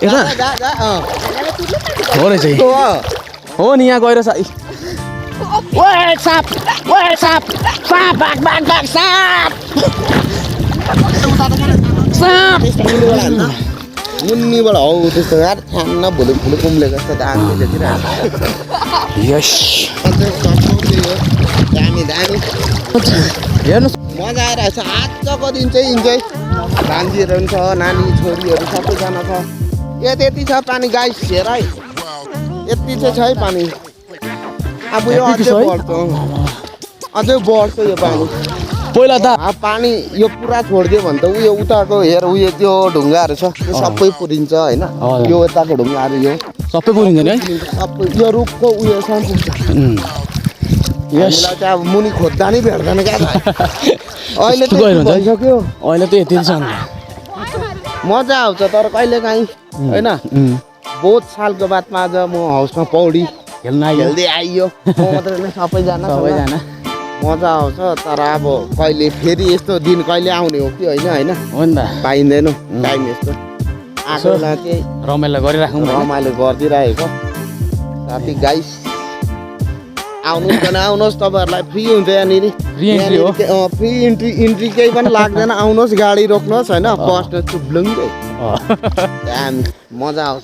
यता हो रहेछ हो नि यहाँ गएर साप मुन्नीबाट हौ त्यस्तो यार खान्न भुलुक भुलुक उम्लेको जस्तो दामी देखिरहेको यस दामी दामी हेर्नुहोस् मजा आइरहेको छ आजको दिन चाहिँ इन्जोय भान्जीहरू पनि छ नानी छोरीहरू सबैजना छ त्यति छ पानी गाइस हेर है यति चाहिँ छ है पानी अब यो अझै बढ्छ अझै बढ्छ यो पानी पहिला त पानी यो पुरा छोडिदियो भने त उयो उताको हेर उयो त्यो ढुङ्गाहरू छ त्यो सबै पुरिन्छ होइन यो यताको ढुङ्गाहरू यो सबै पुरिन्छ नि है सबै यो रुखको उयोसम्म पुग्छ यसलाई चाहिँ अब मुनि खोज्दा नि भेट्दैन क्या अहिले त भइसक्यो अहिले त यति छ मजा आउँछ तर कहिले काहीँ होइन बहुत सालको बादमा आज म हाउसमा पौडी खेल्दै आइयो म मात्रै नै सबैजना मजा आउँछ तर अब कहिले फेरि यस्तो दिन कहिले आउने हो कि होइन हो नि त पाइँदैन टाइम यस्तो आएको बेला चाहिँ रमाइलो गरिराखौँ रमाइलो गरिदिइरहेको साथी गाइस आउनुहोस् तपाईँहरूलाई फ्री हुन्छ यहाँनिर फ्री इन्ट्री केही पनि लाग्दैन आउनुहोस् गाडी रोक्नुहोस् होइन बस्नु चुप्लुङ्गै मजा आउँछ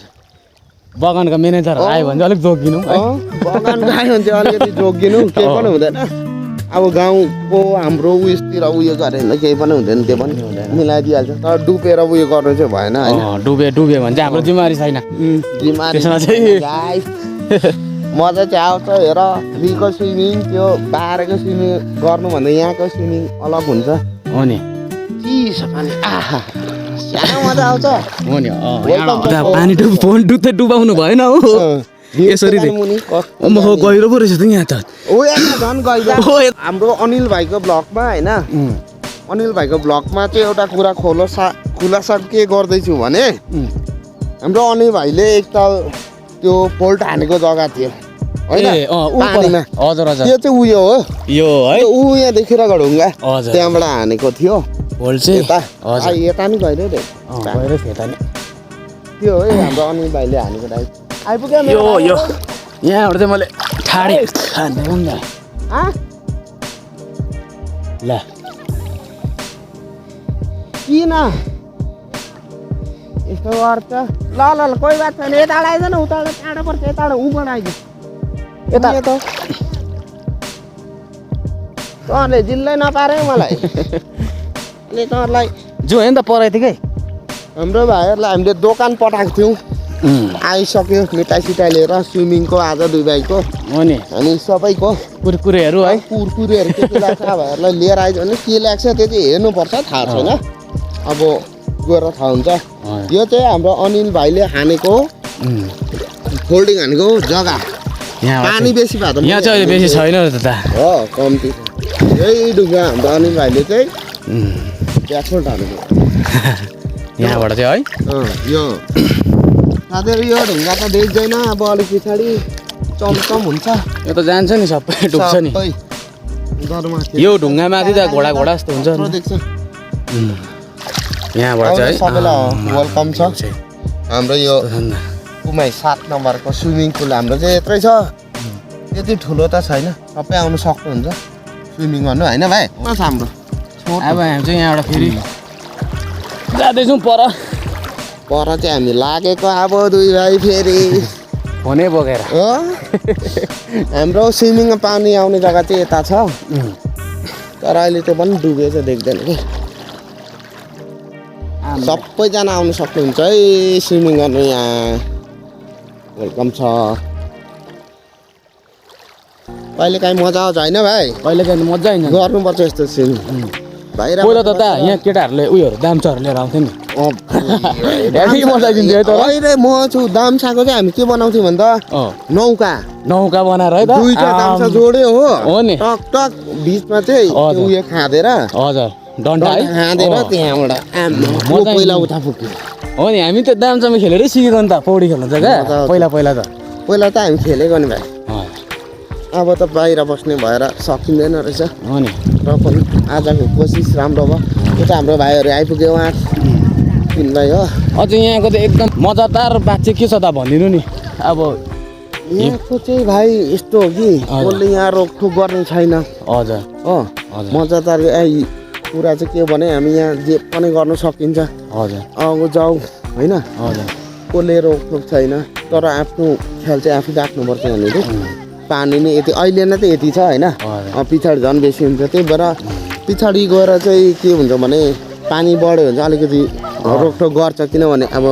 बगानको म्यानेजर आयो भने अलिक जोगिनु बगानको आयो भने चाहिँ अलिकति जोगिनु केही पनि हुँदैन अब गाउँको हाम्रो उयसतिर उयो गऱ्यो भने केही पनि हुँदैन त्यो पनि मिलाइदिइहाल्छ तर डुबेर उयो गर्नु चाहिँ भएन होइन डुबे भने चाहिँ हाम्रो जिम्मेवारी छैन मजा चाहिँ आउँछ हेर फ्रीको स्विमिङ त्यो बाहिरको स्विमिङ गर्नुभन्दा यहाँको स्विमिङ अलग हुन्छ हो नि चिसो पानी आहा सानो मजा आउँछ हो नि पानी फोन डुबाउनु भएन हो यसरी गहिरो पो रहेछ त यहाँ त झन् गहिरो हाम्रो अनिल भाइको ब्लगमा होइन अनिल भाइको ब्लगमा चाहिँ एउटा कुरा खुलासा के गर्दैछु भने हाम्रो अनिल भाइले एकताल त्यो फोल्ट हानेको जग्गा थियो होइन पानीमा हजुर हजुर त्यो चाहिँ उयो हो यो है ऊ यहाँ देखेर ढुङ्गा त्यहाँबाट हानेको थियो फोल्ट चाहिँ यता नि गहिरो रे त्यो है हाम्रो अनिल भाइले हानेको टाइप आइपुग्यो यो यहाँबाट चाहिँ मैले ठाडे खाँदै ल किन यस्तो गर्छ ल कोही बात छैन यता आइज न उता टाढो पर्छ यता ऊबाट आइज यता त तँहरूले जिल्लै नपारे मलाई अहिले तँहरूलाई जो हेर्नु त पराइ थियो हाम्रो भाइहरूलाई हामीले दोकान पठाएको थियौँ आइसक्यो मिठाई सिठाई लिएर स्विमिङको आज दुई भाइको हो नि अनि सबैको कुरकुरेहरू है कुरकुरेहरू के लाग्छ भाइहरूलाई लिएर आइज भने के लाग्छ त्यो चाहिँ हेर्नुपर्छ थाहा छैन अब गएर थाहा हुन्छ यो चाहिँ हाम्रो अनिल भाइले हानेको फोल्डिङ हानेको जग्गा पानी बेसी भएको यहाँ चाहिँ बेसी छैन त हो कम्ती यही ढुङ्गा हाम्रो अनिल भाइले चाहिँ ब्याकफोल्ट हानेको यहाँबाट चाहिँ है यो साथीहरू यो ढुङ्गा त देख्दैन अब अलिक पछाडि चमचम हुन्छ यो त जान्छ नि सबै डुब्छ नि यो ढुङ्गा माथि त घोडा जस्तो हुन्छ यहाँबाट चाहिँ सबैलाई वेलकम छ हाम्रो यो कुमाई 7 नम्बरको स्विमिङ पुल हाम्रो चाहिँ यत्रै छ त्यति ठुलो त छैन सबै आउनु सक्नुहुन्छ स्विमिङ गर्नु होइन भाइ हाम्रो अब हामी चाहिँ यहाँबाट फेरि जाँदैछौँ पर चाहिँ हामी लागेको अब दुई भाइ फेरि फोनै बोकेर हो हाम्रो स्विमिङमा पानी आउने जग्गा चाहिँ यता छ तर अहिले त्यो पनि डुबेछ देख्दैन कि सबैजना आउनु सक्नुहुन्छ है स्विमिङ गर्नु यहाँ वेलकम छ कहिले काहीँ मजा आउँछ होइन भाइ कहिले काहीँ मजा आइन्छ गर्नुपर्छ यस्तो स्विमिङ पहिला त यहाँ केटाहरूले उयोहरू दाम्चाहरू लिएर आउँथ्यो नि अहिले म छु दाम्चाको चाहिँ हामी के बनाउँथ्यौँ भने त नौका बनाएर है त दुईटा दाम्चा जोड्यो हो नि टक टक बिचमा चाहिँ उयो खाँदेर हजुर डन्डा खाँदेर त्यहाँबाट पहिला उता पुग्यो हो नि हामी त दाम्चामा खेलेरै सिकेको नि त पौडी खेल्नु चाहिँ क्या पहिला त हामी खेलेको नि भाइ अब त बाहिर बस्ने भएर सकिँदैन रहेछ हो नि र पनि आजको कोसिस राम्रो भयो यो त हाम्रो भाइहरू आइपुग्यो उहाँ तिमीलाई हो अझ यहाँको त एकदम मजादार बात चाहिँ के छ त भनिदिनु नि अब यहाँको चाहिँ भाइ यस्तो हो कि कसले यहाँ रोकठोक गर्ने छैन हजुर हो मजादार कुरा चाहिँ के भने हामी यहाँ जे पनि गर्न सकिन्छ हजुर अब जाऊ होइन हजुर कसले रोकठोक छैन तर आफ्नो ख्याल चाहिँ आफै राख्नुपर्छ यहाँनिर पानी नै यति अहिले नै त यति छ होइन पछाडि झन् बेसी हुन्छ त्यही भएर पछाडि गएर चाहिँ के हुन्छ भने पानी बढ्यो भने चाहिँ अलिकति रोकठोक गर्छ किनभने अब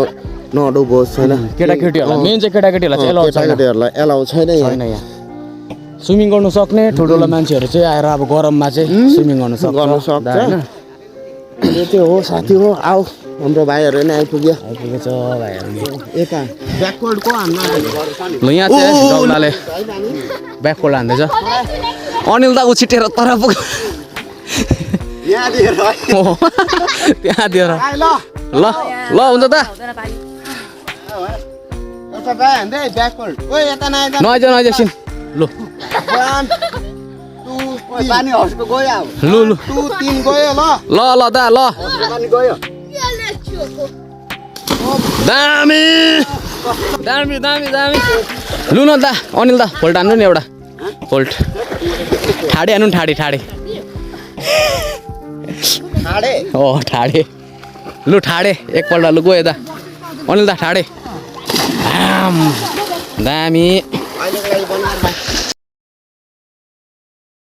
नडुबोस् होइन केटाकेटीहरूलाई मेन चाहिँ केटाकेटीहरूलाई चाहिँ एलाउ छैन केटाकेटीहरूलाई एलाउ छैन छैन यहाँ स्विमिङ गर्नु सक्ने ठुल्ठुलो मान्छेहरू चाहिँ आएर अब गरममा चाहिँ स्विमिङ गर्नु सक्छ होइन यो चाहिँ हो साथी हो आऊ हाम्रो भाइहरू नै आइपुग्यो आइपुगेछ भाइहरूले यता ब्याकवर्डको हान्न ल यहाँ चाहिँ डल्लाले ब्याकवर्ड हान्दैछ अनिल दा उछिटेर तर पुग यहाँ दिएर त्यहाँ दिएर ल ल ल हुन्छ त एउटा गाई हान्दै ब्याकवर्ड ओइ यता नआइज नआइज नआइज एकछिन लु 1 2 पानी हस्को गयो अब लु लु 2 3 गयो ल ल ल दा ल पानी गयो दामी दामी दामी दामी लु न दा अनिल दा फोल्ट हान्नु नि एउटा फोल्ट ठाडे हान्नु नि ठाडे ठाडे ठाडे हो ठाडे लु ठाडे एकपल्ट लु गयो दा अनिल दा ठाडे दामी अहिलेको लागि बनाएर